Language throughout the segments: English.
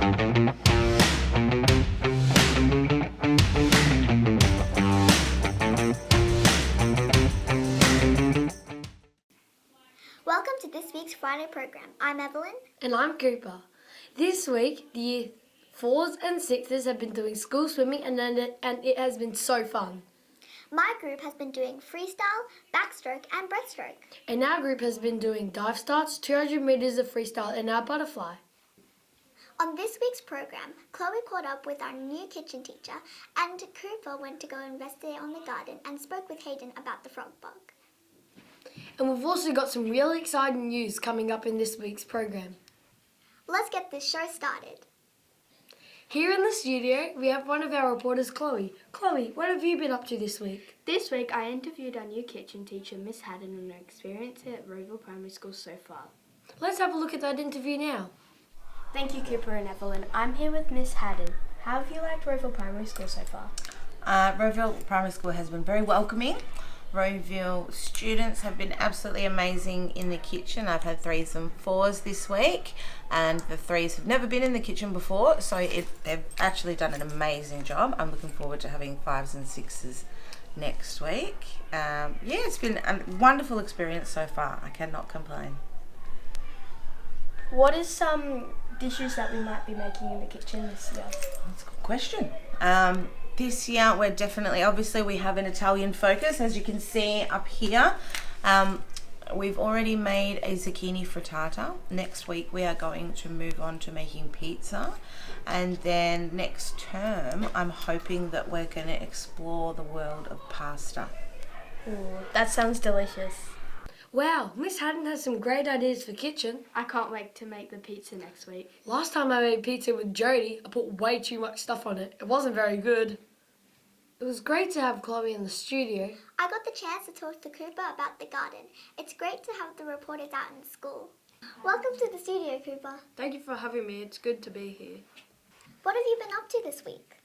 Welcome to this week's Friday program. I'm Evelyn. And I'm Cooper. This week, the Year 4s and 6s have been doing school swimming and it has been so fun. My group has been doing freestyle, backstroke and breaststroke. And our group has been doing dive starts, 200 metres of freestyle and our butterfly. On this week's program, Chloe caught up with our new kitchen teacher and Cooper went to go investigate on the garden and spoke with Hayden about the frog bug. And we've also got some really exciting news coming up in this week's program. Let's get this show started. Here in the studio, we have one of our reporters, Chloe. Chloe, what have you been up to this week? This week, I interviewed our new kitchen teacher, Miss Haddon, on her experience at Roseville Primary School so far. Let's have a look at that interview now. Thank you, Cooper and Evelyn. I'm here with Miss Haddon. How have you liked Roseville Primary School so far? Roseville Primary School has been very welcoming. Roseville students have been absolutely amazing in the kitchen. I've had 3s and 4s this week, and the 3s have never been in the kitchen before, so they've actually done an amazing job. I'm looking forward to having 5s and 6s next week. It's been a wonderful experience so far. I cannot complain. What is some dishes that we might be making in the kitchen this year? That's a good question. This year we're definitely, obviously we have an Italian focus, as you can see up here. We've already made a zucchini frittata. Next week we are going to move on to making pizza. And then next term, I'm hoping that we're going to explore the world of pasta. Ooh, that sounds delicious. Wow, Miss Haddon has some great ideas for kitchen. I can't wait to make the pizza next week. Last time I made pizza with Jody, I put way too much stuff on it. It wasn't very good. It was great to have Chloe in the studio. I got the chance to talk to Cooper about the garden. It's great to have the reporters out in school. Welcome to the studio, Cooper. Thank you for having me. It's good to be here. What have you been up to this week?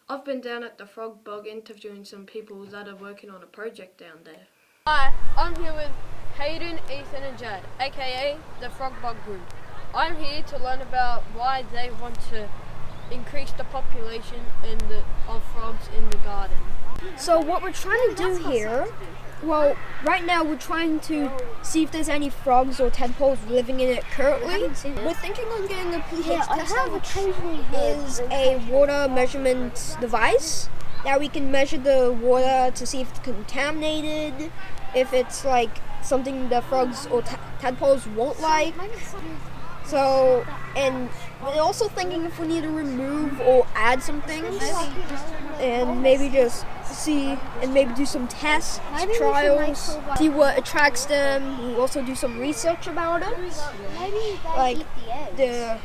I've been down at the Frog Bog interviewing some people that are working on a project down there. Hi, I'm here with Hayden, Ethan and Jad, aka the Frog Bug Group. I'm here to learn about why they want to increase the population of frogs in the garden. So what we're trying to do here, well, right now we're trying to see if there's any frogs or tadpoles living in it currently. We're thinking on getting a pH tester, which is a water measurement device that we can measure the water to see if it's contaminated, if it's like something the frogs or tadpoles won't like. So, and we're also thinking if we need to remove or add some things, and maybe just see and maybe do some tests, trials, see what attracts them. We'll also do some research about it, like the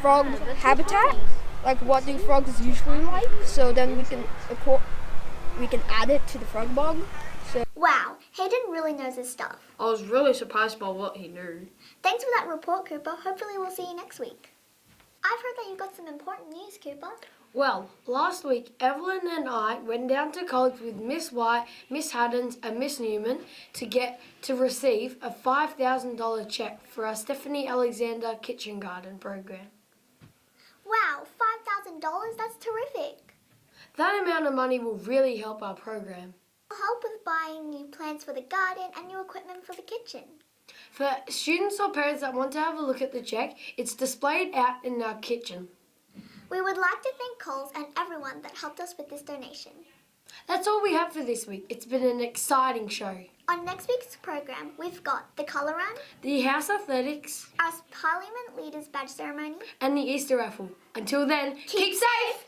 frog habitat, like what do frogs usually like. So then we can add it to the frog bog. Wow, Hayden really knows his stuff. I was really surprised by what he knew. Thanks for that report, Cooper. Hopefully we'll see you next week. I've heard that you've got some important news, Cooper. Well, last week, Evelyn and I went down to college with Miss White, Miss Haddons and Miss Newman to receive a $5,000 check for our Stephanie Alexander Kitchen Garden program. Wow, $5,000? That's terrific. That amount of money will really help our program. It'll help with buying new plants for the garden and new equipment for the kitchen. For students or parents that want to have a look at the check, it's displayed out in our kitchen. We would like to thank Coles and everyone that helped us with this donation. That's all we have for this week. It's been an exciting show. On next week's program, we've got the colour run, The House Athletics, our Parliament Leaders Badge Ceremony, and the Easter raffle. Until then, keep safe!